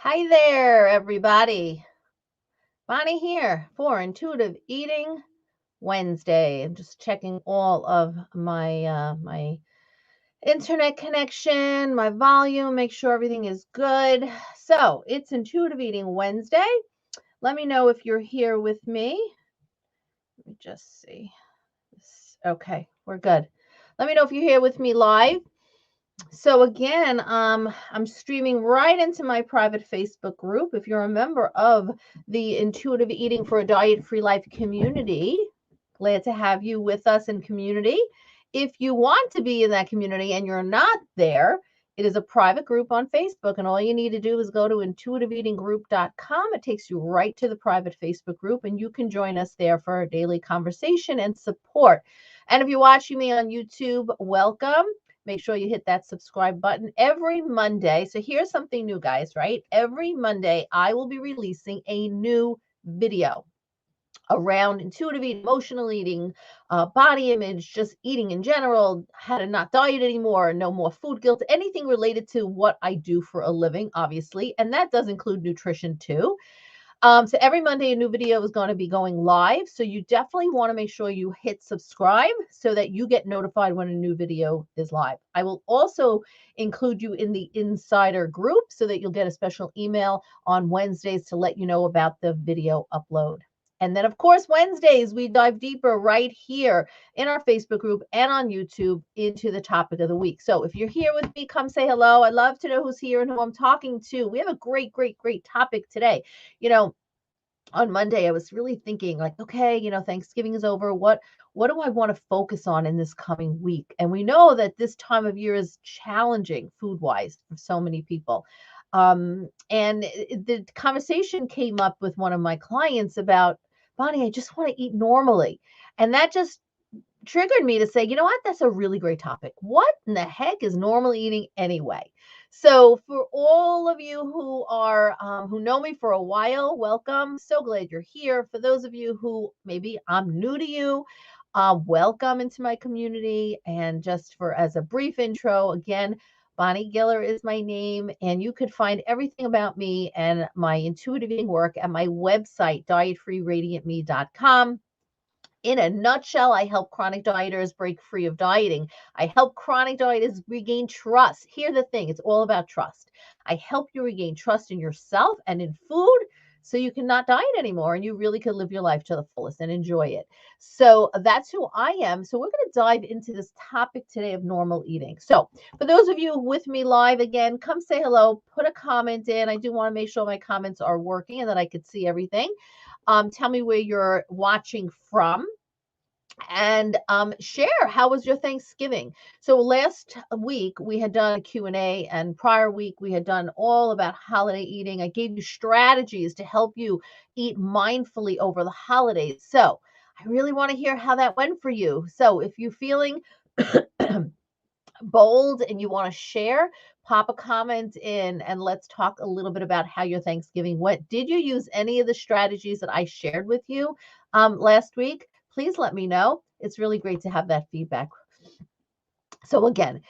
Hi there, everybody. Bonnie here for Intuitive Eating Wednesday. I'm just checking all of my internet connection, my volume, make sure everything is good. So it's Intuitive Eating Wednesday. Let me know if you're here with me. Let me just see. Okay, we're good. Let me know if you're here with me live. So again, I'm streaming right into my private Facebook group. If you're a member of the Intuitive Eating for a Diet-Free Life community, glad to have you with us in community. If you want to be in that community and you're not there, it is a private group on Facebook, and all you need to do is go to intuitiveeatinggroup.com. It takes you right to the private Facebook group, and you can join us there for a daily conversation and support. And if you're watching me on YouTube, welcome. Make sure you hit that subscribe button every Monday. So here's something new, guys, right? Every Monday, I will be releasing a new video around intuitive eating, emotional eating, body image, just eating in general, how to not diet anymore, no more food guilt, anything related to what I do for a living, obviously. And that does include nutrition too. So every Monday, a new video is going to be going live. So you definitely want to make sure you hit subscribe so that you get notified when a new video is live. I will also include you in the insider group so that you'll get a special email on Wednesdays to let you know about the video upload. And then, of course, Wednesdays, we dive deeper right here in our Facebook group and on YouTube into the topic of the week. So if you're here with me, come say hello. I'd love to know who's here and who I'm talking to. We have a great, great, great topic today. You know, on Monday, I was really thinking like, okay, Thanksgiving is over. What do I want to focus on in this coming week? And we know that this time of year is challenging food-wise for so many people. And the conversation came up with one of my clients about, Bonnie, I just want to eat normally. And that just triggered me to say, you know what? That's a really great topic. What in the heck is normal eating anyway? So, for all of you who know me for a while, welcome. So glad you're here. For those of you who maybe I'm new to you, welcome into my community. And just for as a brief intro, again, Bonnie Giller is my name, and you could find everything about me and my intuitive eating work at my website, dietfreeradiantme.com. In a nutshell, I help chronic dieters break free of dieting. I help chronic dieters regain trust. Here's the thing, it's all about trust. I help you regain trust in yourself and in food so you can not diet anymore and you really can live your life to the fullest and enjoy it. So that's who I am. So we're going to dive into this topic today of normal eating. So for those of you with me live again, come say hello, put a comment in. I do want to make sure my comments are working and that I could see everything. Tell me where you're watching from and share how was your Thanksgiving. So last week we had done a Q&A, and prior week we had done all about holiday eating. I gave you strategies to help you eat mindfully over the holidays. So I really want to hear how that went for you. So if you're feeling bold and you want to share, pop a comment in and let's talk a little bit about how your Thanksgiving went. Did you use any of the strategies that I shared with you last week? Please let me know. It's really great to have that feedback. So again,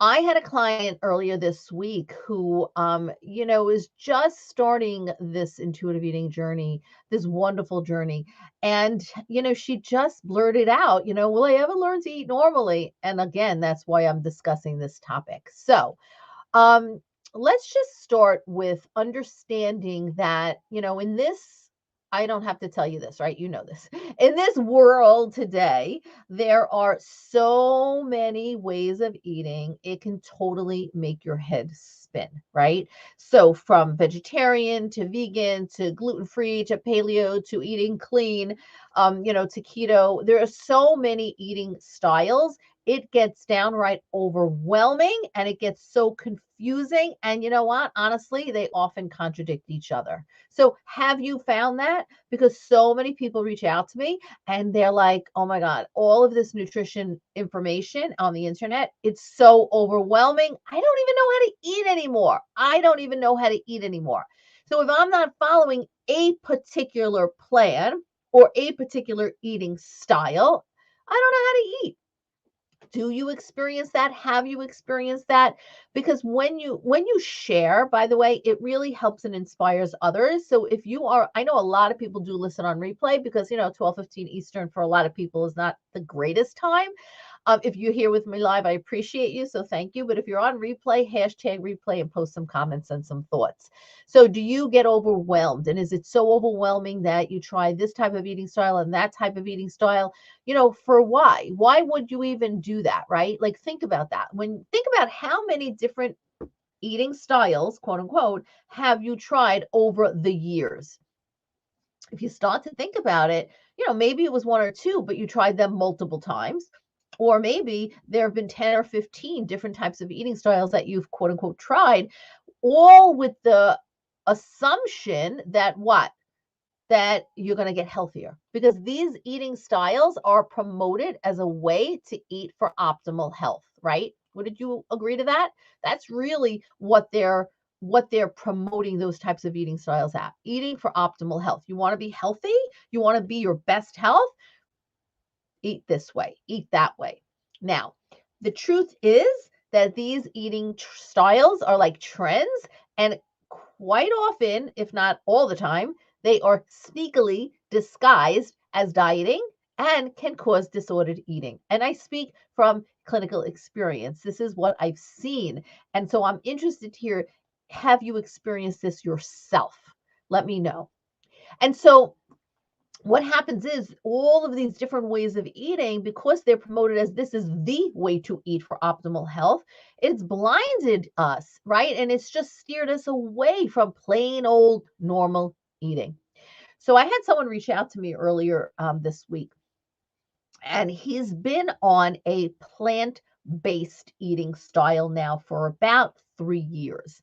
I had a client earlier this week who, is just starting this intuitive eating journey, this wonderful journey. And, she just blurted out, will I ever learn to eat normally? And again, that's why I'm discussing this topic. So, um, let's just start with understanding that, in this, I don't have to tell you this, right? You know this. In this world today, there are so many ways of eating. It can totally make your head spin, right? So from vegetarian to vegan to gluten-free to paleo to eating clean, to keto, there are so many eating styles. It gets downright overwhelming and it gets so confusing. And you know what? Honestly, they often contradict each other. So have you found that? Because so many people reach out to me and they're like, oh my God, all of this nutrition information on the internet, it's so overwhelming. I don't even know how to eat anymore. I don't even know how to eat anymore. So if I'm not following a particular plan or a particular eating style, I don't know how to eat. Do you experience that? Have you experienced that? Because when you share, by the way, it really helps and inspires others. So if you are, I know a lot of people do listen on replay because 12:15 Eastern for a lot of people is not the greatest time. If you're here with me live, I appreciate you, so thank you. But if you're on replay, hashtag replay and post some comments and some thoughts. So do you get overwhelmed? And is it so overwhelming that you try this type of eating style and that type of eating style? For why? Why would you even do that, right? Like think about that. Think about how many different eating styles, quote unquote, have you tried over the years? If you start to think about it, maybe it was one or two, but you tried them multiple times. Or maybe there have been 10 or 15 different types of eating styles that you've quote unquote tried, all with the assumption that what? That you're going to get healthier because these eating styles are promoted as a way to eat for optimal health, right? Wouldn't you agree to that? That's really what they're promoting those types of eating styles at. Eating for optimal health. You want to be healthy? You want to be your best health? Eat this way, eat that way. Now, the truth is that these eating styles are like trends, and quite often, if not all the time, they are sneakily disguised as dieting and can cause disordered eating. And I speak from clinical experience. This is what I've seen. And so I'm interested to hear, have you experienced this yourself? Let me know. And so what happens is all of these different ways of eating, because they're promoted as this is the way to eat for optimal health, it's blinded us, right? And it's just steered us away from plain old normal eating. So I had someone reach out to me earlier this week, and he's been on a plant-based eating style now for about 3 years.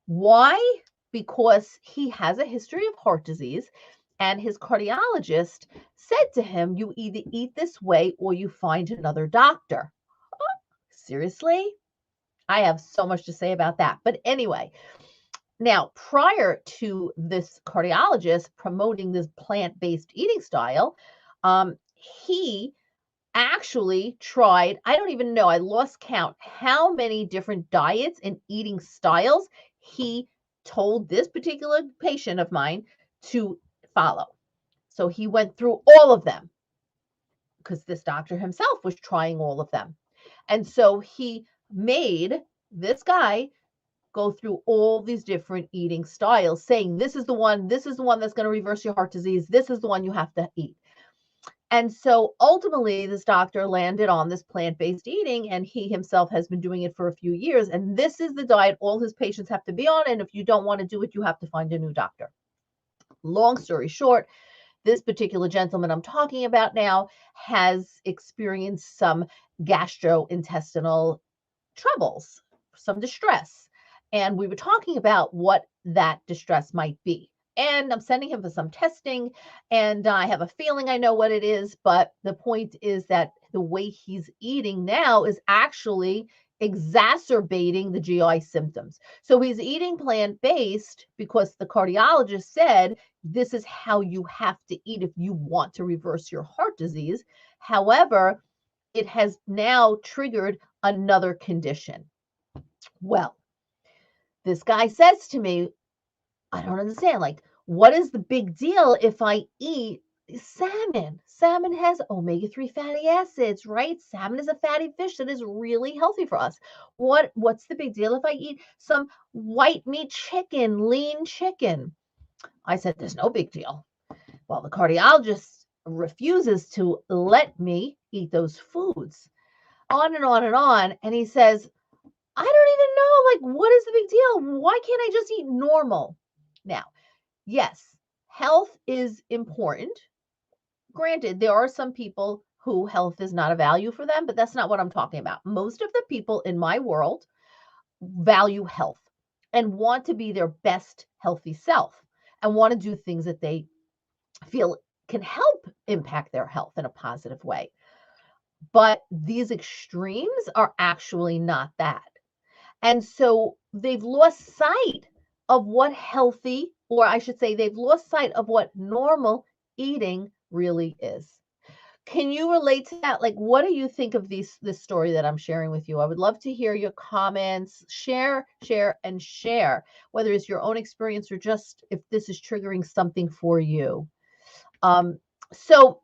Why? Because he has a history of heart disease, and his cardiologist said to him, you either eat this way or you find another doctor. Oh, seriously? I have so much to say about that. But anyway, now prior to this cardiologist promoting this plant-based eating style, he actually tried, I don't even know, I lost count how many different diets and eating styles he told this particular patient of mine to follow. So he went through all of them because this doctor himself was trying all of them. And so he made this guy go through all these different eating styles, saying, this is the one that's going to reverse your heart disease. This is the one you have to eat. And so ultimately, this doctor landed on this plant-based eating, and he himself has been doing it for a few years. And this is the diet all his patients have to be on. And if you don't want to do it, you have to find a new doctor. Long story short, this particular gentleman I'm talking about now has experienced some gastrointestinal troubles, some distress. And we were talking about what that distress might be. And I'm sending him for some testing, and I have a feeling I know what it is. But the point is that the way he's eating now is actually exacerbating the GI symptoms. So he's eating plant-based because the cardiologist said this is how you have to eat if you want to reverse your heart disease. However, it has now triggered another condition. Well, this guy says to me, I don't understand. Like, what is the big deal if I eat salmon? Salmon has omega-3 fatty acids, right? Salmon is a fatty fish that is really healthy for us. What's the big deal if I eat some white meat chicken, lean chicken? I said, there's no big deal. Well, the cardiologist refuses to let me eat those foods. On and on and on. And he says, I don't even know, like, what is the big deal? Why can't I just eat normal? Now, yes, health is important. Granted, there are some people who health is not a value for them, but that's not what I'm talking about. Most of the people in my world value health and want to be their best healthy self and want to do things that they feel can help impact their health in a positive way. But these extremes are actually not that. And so they've lost sight of what healthy, or I should say, they've lost sight of what normal eating really is. Can you relate to that? Like, what do you think of this story that I'm sharing with you? I would love to hear your comments. Share, share, and share, whether it's your own experience or just if this is triggering something for you. Um, so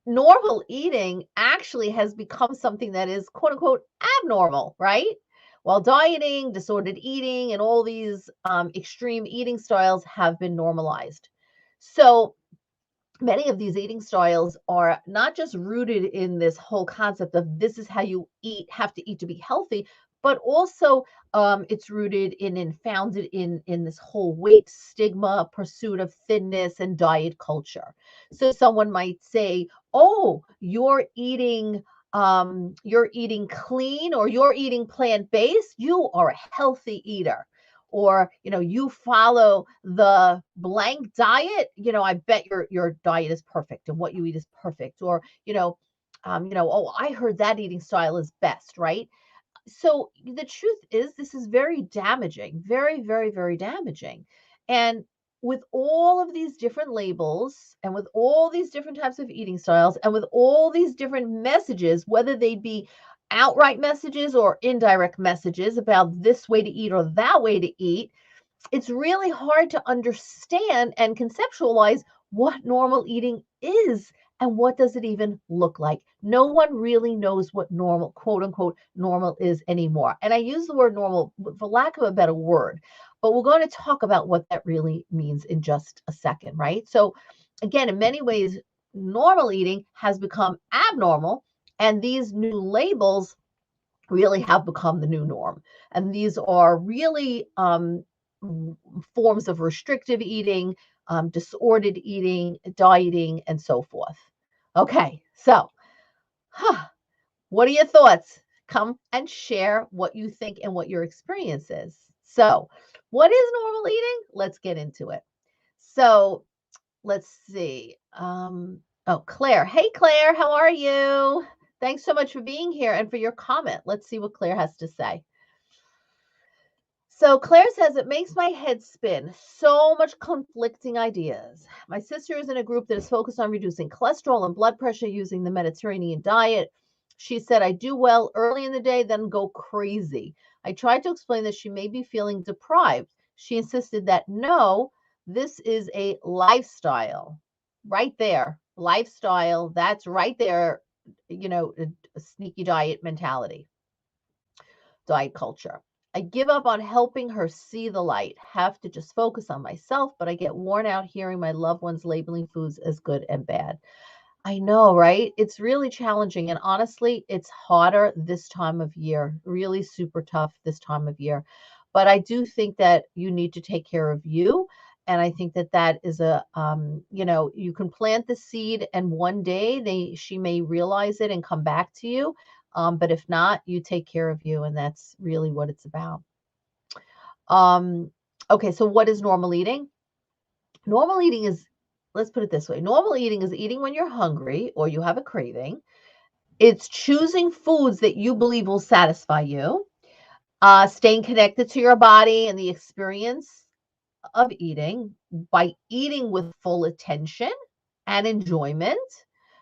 normal eating actually has become something that is quote unquote abnormal, right? While dieting, disordered eating, and all these extreme eating styles have been normalized. So many of these eating styles are not just rooted in this whole concept of this is how you eat, have to eat to be healthy, but also it's rooted in and founded in this whole weight stigma, pursuit of thinness, and diet culture. So someone might say, "Oh, you're eating clean or you're eating plant-based. You are a healthy eater." Or you follow the blank diet, I bet your diet is perfect and what you eat is perfect. Or oh, I heard that eating style is best, right? So the truth is this is very damaging, very, very, very damaging. And with all of these different labels and with all these different types of eating styles and with all these different messages, whether they be outright messages or indirect messages about this way to eat or that way to eat, it's really hard to understand and conceptualize what normal eating is and what does it even look like. No one really knows what normal, quote unquote, normal is anymore. And I use the word normal for lack of a better word, but we're going to talk about what that really means in just a second, right? So, again, in many ways, normal eating has become abnormal, and these new labels really have become the new norm. And these are really forms of restrictive eating, disordered eating, dieting, and so forth. Okay, so what are your thoughts? Come and share what you think and what your experience is. So, what is normal eating? Let's get into it. So, let's see. Oh, Claire. Hey, Claire, how are you? Thanks so much for being here and for your comment. Let's see what Claire has to say. So Claire says it makes my head spin. So much conflicting ideas. My sister is in a group that is focused on reducing cholesterol and blood pressure using the Mediterranean diet. She said I do well early in the day, then go crazy. I tried to explain that she may be feeling deprived. She insisted that no, this is a lifestyle. Right there. Lifestyle. That's right there. A sneaky diet mentality, diet culture. I give up on helping her see the light, have to just focus on myself, but I get worn out hearing my loved ones labeling foods as good and bad. I know, right? It's really challenging. And honestly, it's harder this time of year, really super tough this time of year. But I do think that you need to take care of you. And I think that that is you can plant the seed and one day she may realize it and come back to you. But if not, you take care of you. And that's really what it's about. Um, okay. So what is normal eating? Normal eating is, let's put it this way, normal eating is eating when you're hungry or you have a craving. It's choosing foods that you believe will satisfy you, staying connected to your body and the experience of eating by eating with full attention and enjoyment,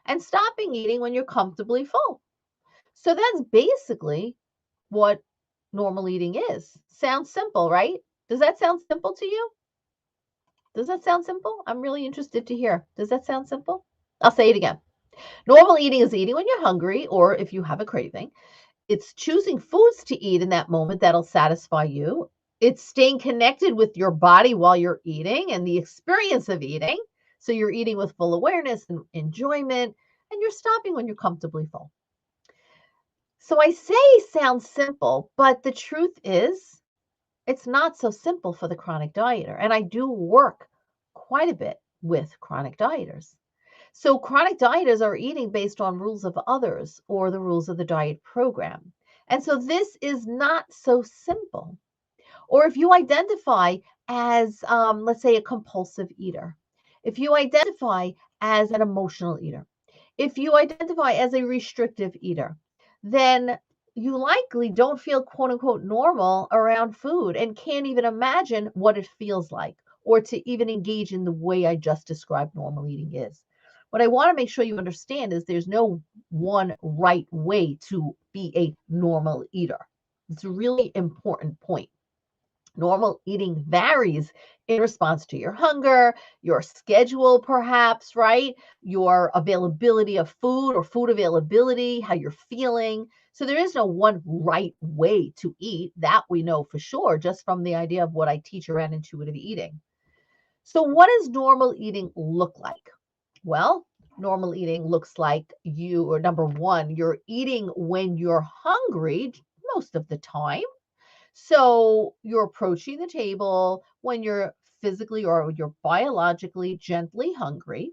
and stopping eating when you're comfortably full. So that's basically what normal eating is. Sounds simple, right? Does that sound simple to you? Does that sound simple? I'm really interested to hear. Does that sound simple? I'll say it again. Normal eating is eating when you're hungry or if you have a craving. It's choosing foods to eat in that moment that'll satisfy you. It's staying connected with your body while you're eating and the experience of eating. So you're eating with full awareness and enjoyment, and you're stopping when you're comfortably full. So I say sounds simple, but the truth is it's not so simple for the chronic dieter. And I do work quite a bit with chronic dieters. So chronic dieters are eating based on rules of others or the rules of the diet program. And so this is not so simple. Or if you identify as, let's say, a compulsive eater, if you identify as an emotional eater, if you identify as a restrictive eater, then you likely don't feel quote unquote normal around food and can't even imagine what it feels like or to even engage in the way I just described normal eating is. what I want to make sure you understand is there's no one right way to be a normal eater. It's a really important point. Normal eating varies in response to your hunger, your schedule, perhaps, right? Your availability of food or food availability, how you're feeling. So there is no one right way to eat. That we know for sure just from the idea of what I teach around intuitive eating. So, what does normal eating look like? Well, normal eating looks like you, or number one, you're eating when you're hungry most of the time. So you're approaching the table when you're physically or you're biologically gently hungry.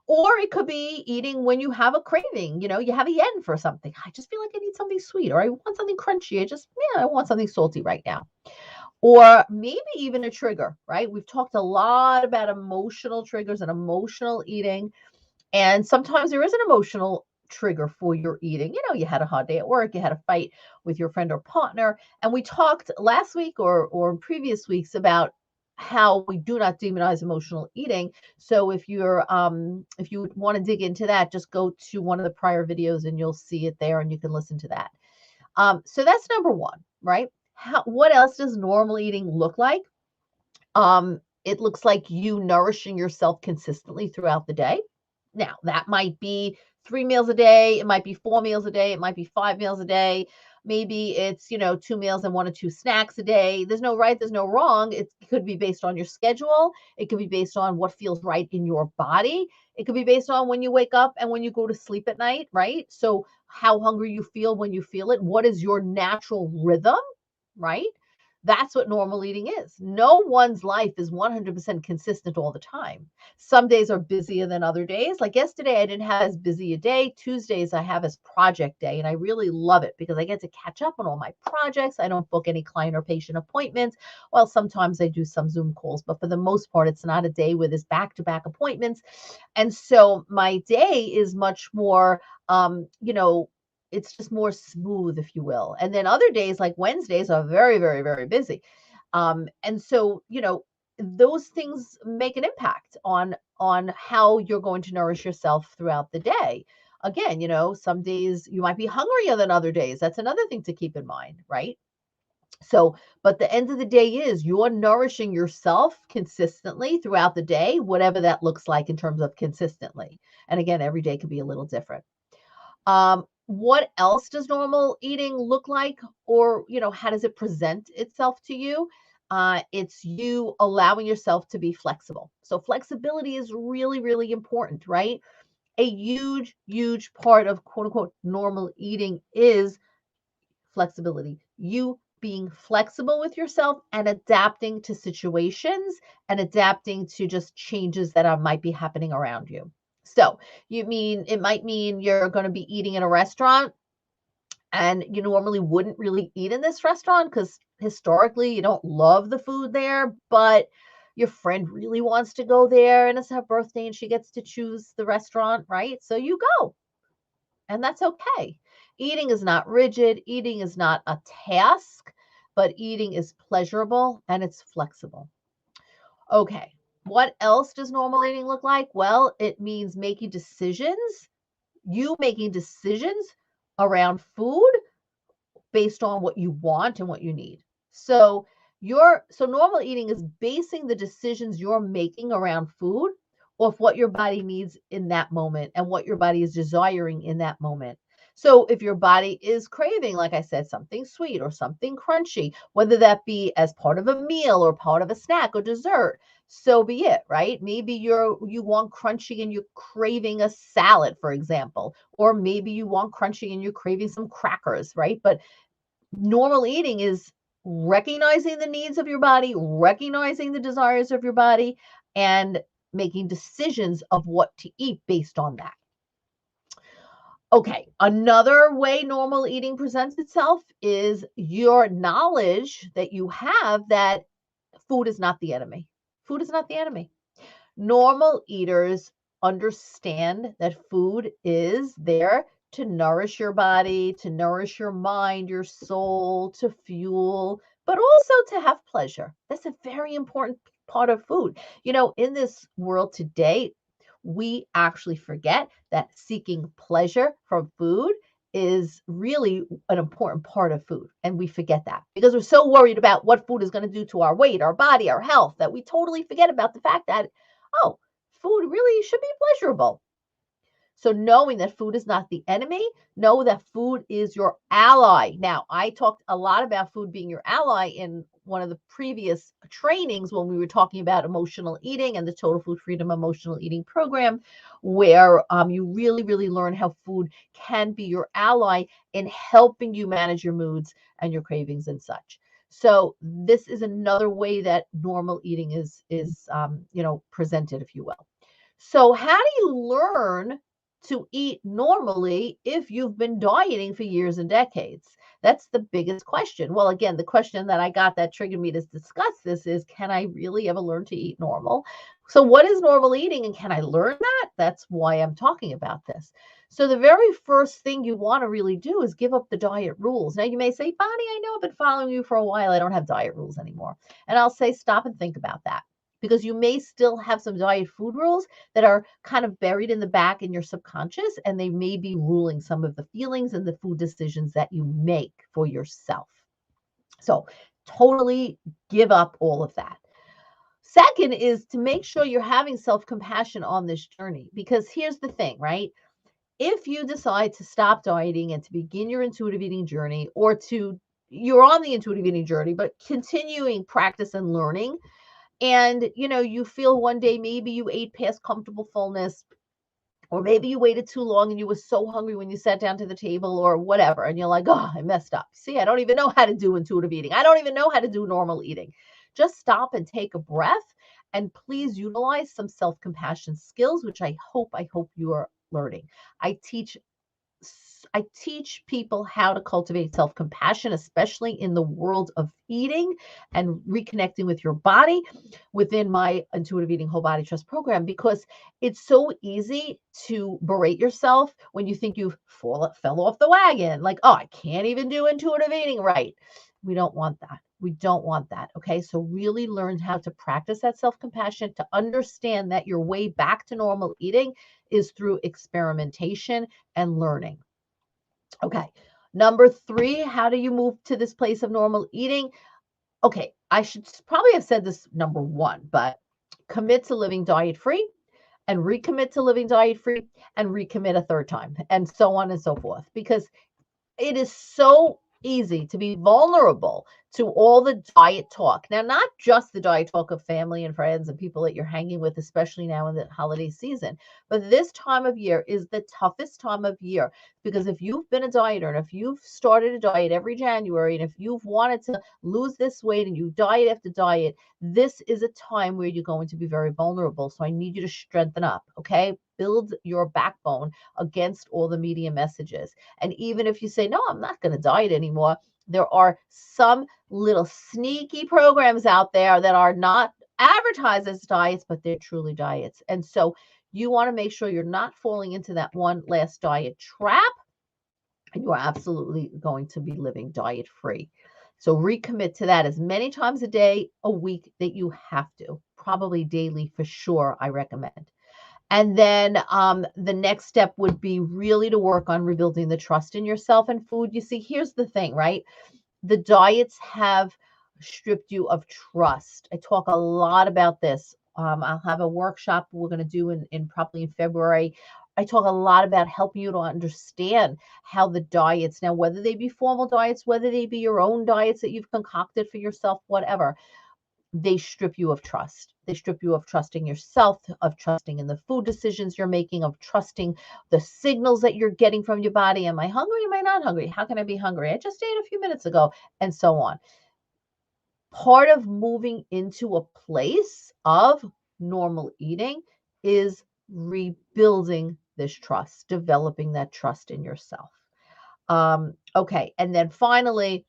Or it could be eating when you have a craving, you have a yen for something. I just feel like I need something sweet, or I want something crunchy. I want something salty right now. Or maybe even a trigger, right? We've talked a lot about emotional triggers and emotional eating. And sometimes there is an emotional trigger for your eating. You had a hard day at work, you had a fight with your friend or partner. And we talked last week or in previous weeks about how we do not demonize emotional eating. So if you want to dig into that, just go to one of the prior videos and you'll see it there and you can listen to that. So that's number one, right? What else does normal eating look like? It looks like you nourishing yourself consistently throughout the day. Now, that might be 3 meals a day, it might be 4 meals a day, it might be 5 meals a day. Maybe it's, 2 meals and 1 or 2 snacks a day. There's no right, there's no wrong. It could be based on your schedule. It could be based on what feels right in your body. It could be based on when you wake up and when you go to sleep at night, right? So, how hungry you feel when you feel it. What is your natural rhythm, right? That's what normal eating is. No one's life is 100% consistent all the time. Some days are busier than other days. Like yesterday, I didn't have as busy a day. Tuesdays, I have as project day, and I really love it because I get to catch up on all my projects. I don't book any client or patient appointments. Well, sometimes I do some Zoom calls, but for the most part, it's not a day where there's back to back appointments. And so my day is much more, it's just more smooth, if you will. And then other days, like Wednesdays, are very, very, very busy. And so, those things make an impact on how you're going to nourish yourself throughout the day. Again, some days you might be hungrier than other days. That's another thing to keep in mind, right? So, but the end of the day is you're nourishing yourself consistently throughout the day, whatever that looks like in terms of consistently. And again, every day can be a little different. What else does normal eating look like? Or, how does it present itself to you? It's you allowing yourself to be flexible. So, flexibility is really, really important, right? A huge, huge part of quote unquote normal eating is flexibility. You being flexible with yourself and adapting to situations and adapting to just changes that might be happening around you. So, it might mean you're going to be eating in a restaurant and you normally wouldn't really eat in this restaurant because historically you don't love the food there, but your friend really wants to go there and it's her birthday and she gets to choose the restaurant, right? So you go, and that's okay. Eating is not rigid, eating is not a task, but eating is pleasurable and it's flexible. Okay. What else does normal eating look like? Well, it means making decisions around food based on what you want and what you need. So normal eating is basing the decisions you're making around food off what your body needs in that moment and what your body is desiring in that moment. So if your body is craving, like I said, something sweet or something crunchy, whether that be as part of a meal or part of a snack or dessert, so be it, right? Maybe you want crunchy and you're craving a salad, for example, or maybe you want crunchy and you're craving some crackers, right? But normal eating is recognizing the needs of your body, recognizing the desires of your body, and making decisions of what to eat based on that. Okay, another way normal eating presents itself is your knowledge that you have that food is not the enemy. Food is not the enemy. Normal eaters understand that food is there to nourish your body, to nourish your mind, your soul, to fuel, but also to have pleasure. That's a very important part of food. In this world today, we actually forget that seeking pleasure from food is really an important part of food. And we forget that because we're so worried about what food is going to do to our weight, our body, our health, that we totally forget about the fact that, oh, food really should be pleasurable. So knowing that food is not the enemy, know that food is your ally. Now, I talked a lot about food being your ally in one of the previous trainings when we were talking about emotional eating and the Total Food Freedom Emotional Eating Program, where you really, really learn how food can be your ally in helping you manage your moods and your cravings and such. So this is another way that normal eating is presented, if you will. So how do you learn to eat normally if you've been dieting for years and decades? That's the biggest question. Well, again, the question that I got that triggered me to discuss this is, can I really ever learn to eat normal? So what is normal eating and can I learn that? That's why I'm talking about this. So the very first thing you want to really do is give up the diet rules. Now you may say, Bonnie, I know I've been following you for a while. I don't have diet rules anymore. And I'll say, stop and think about that, because you may still have some diet food rules that are kind of buried in the back in your subconscious, and they may be ruling some of the feelings and the food decisions that you make for yourself. So totally give up all of that. Second is to make sure you're having self-compassion on this journey, because here's the thing, right? If you decide to stop dieting and to begin your intuitive eating journey, or you're on the intuitive eating journey, but continuing practice and learning, and you feel one day maybe you ate past comfortable fullness, or maybe you waited too long and you were so hungry when you sat down to the table or whatever, and you're like, oh, I messed up. See, I don't even know how to do intuitive eating. I don't even know how to do normal eating. Just stop and take a breath, and please utilize some self-compassion skills, which I hope you are learning. I teach people how to cultivate self-compassion, especially in the world of eating and reconnecting with your body within my intuitive eating whole body trust program, because it's so easy to berate yourself when you think you fell off the wagon. Like, oh, I can't even do intuitive eating right. We don't want that. We don't want that. Okay. So really learn how to practice that self-compassion, to understand that your way back to normal eating is through experimentation and learning. Okay. Number 3, how do you move to this place of normal eating? Okay, I should probably have said this number 1, but commit to living diet free, and recommit to living diet free, and recommit a third time, and so on and so forth, because it is so easy to be vulnerable to all the diet talk. Now, not just the diet talk of family and friends and people that you're hanging with, especially now in the holiday season, but this time of year is the toughest time of year, because if you've been a dieter and if you've started a diet every January, and if you've wanted to lose this weight and you diet after diet, this is a time where you're going to be very vulnerable. So I need you to strengthen up, okay? Build your backbone against all the media messages. And even if you say, no, I'm not going to diet anymore, there are some little sneaky programs out there that are not advertised as diets, but they're truly diets. And so you want to make sure you're not falling into that one last diet trap, and you are absolutely going to be living diet free. So recommit to that as many times a day, a week that you have to, probably daily for sure, I recommend. And then the next step would be really to work on rebuilding the trust in yourself and food. You see, here's the thing, right? The diets have stripped you of trust. I talk a lot about this. I'll have a workshop we're going to do in probably in February. I talk a lot about helping you to understand how the diets, now, whether they be formal diets, whether they be your own diets that you've concocted for yourself, whatever, they strip you of trust. They strip you of trusting yourself, of trusting in the food decisions you're making, of trusting the signals that you're getting from your body. Am I hungry? Am I not hungry? How can I be hungry? I just ate a few minutes ago, and so on. Part of moving into a place of normal eating is rebuilding this trust, developing that trust in yourself. Okay. And then finally,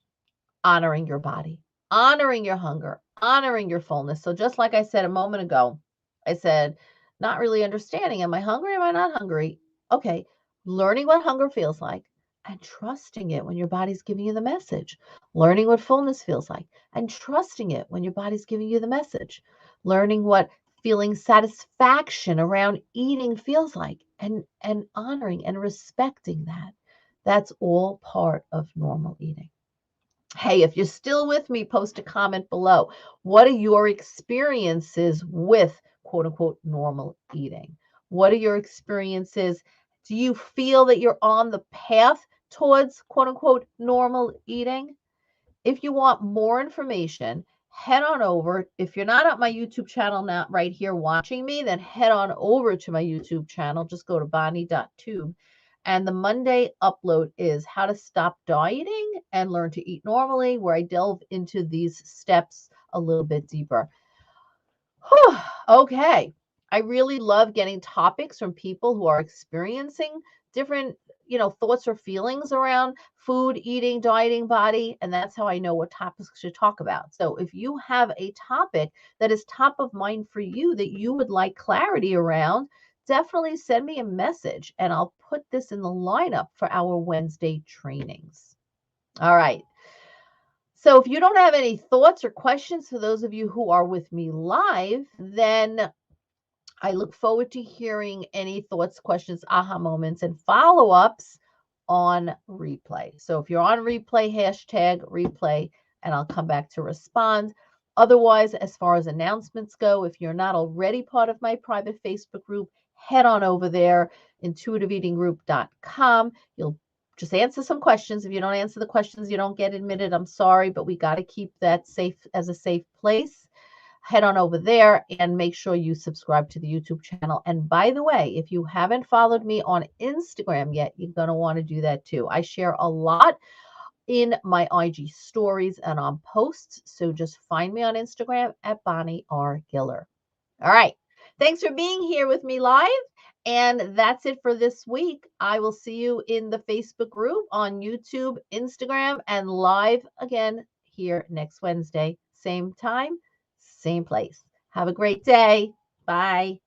honoring your body, honoring your hunger, honoring your fullness. So just like I said a moment ago, I said, not really understanding, am I hungry? Am I not hungry? Okay. Learning what hunger feels like and trusting it when your body's giving you the message. Learning what fullness feels like and trusting it when your body's giving you the message. Learning what feeling satisfaction around eating feels like, and honoring and respecting that. That's all part of normal eating. Hey, if you're still with me, post a comment below. What are your experiences with quote unquote normal eating? What are your experiences? Do you feel that you're on the path towards quote unquote normal eating? If you want more information, head on over. If you're not at my YouTube channel now, right here watching me, then head on over to my YouTube channel. Just go to bonnie.tube. And the Monday upload is how to stop dieting and learn to eat normally, where I delve into these steps a little bit deeper. Whew, okay. I really love getting topics from people who are experiencing different, thoughts or feelings around food, eating, dieting, body, and that's how I know what topics to talk about. So if you have a topic that is top of mind for you that you would like clarity around, definitely send me a message and I'll put this in the lineup for our Wednesday trainings. All right. So if you don't have any thoughts or questions for those of you who are with me live, then I look forward to hearing any thoughts, questions, aha moments, and follow ups on replay. So if you're on replay, hashtag replay, and I'll come back to respond. Otherwise, as far as announcements go, if you're not already part of my private Facebook group, head on over there, intuitiveeatinggroup.com. You'll just answer some questions. If you don't answer the questions, you don't get admitted. I'm sorry, but we got to keep that safe as a safe place. Head on over there and make sure you subscribe to the YouTube channel. And by the way, if you haven't followed me on Instagram yet, you're going to want to do that too. I share a lot in my IG stories and on posts. So just find me on Instagram at Bonnie R. Giller. All right. Thanks for being here with me live. And that's it for this week. I will see you in the Facebook group, on YouTube, Instagram, and live again here next Wednesday. Same time, same place. Have a great day. Bye.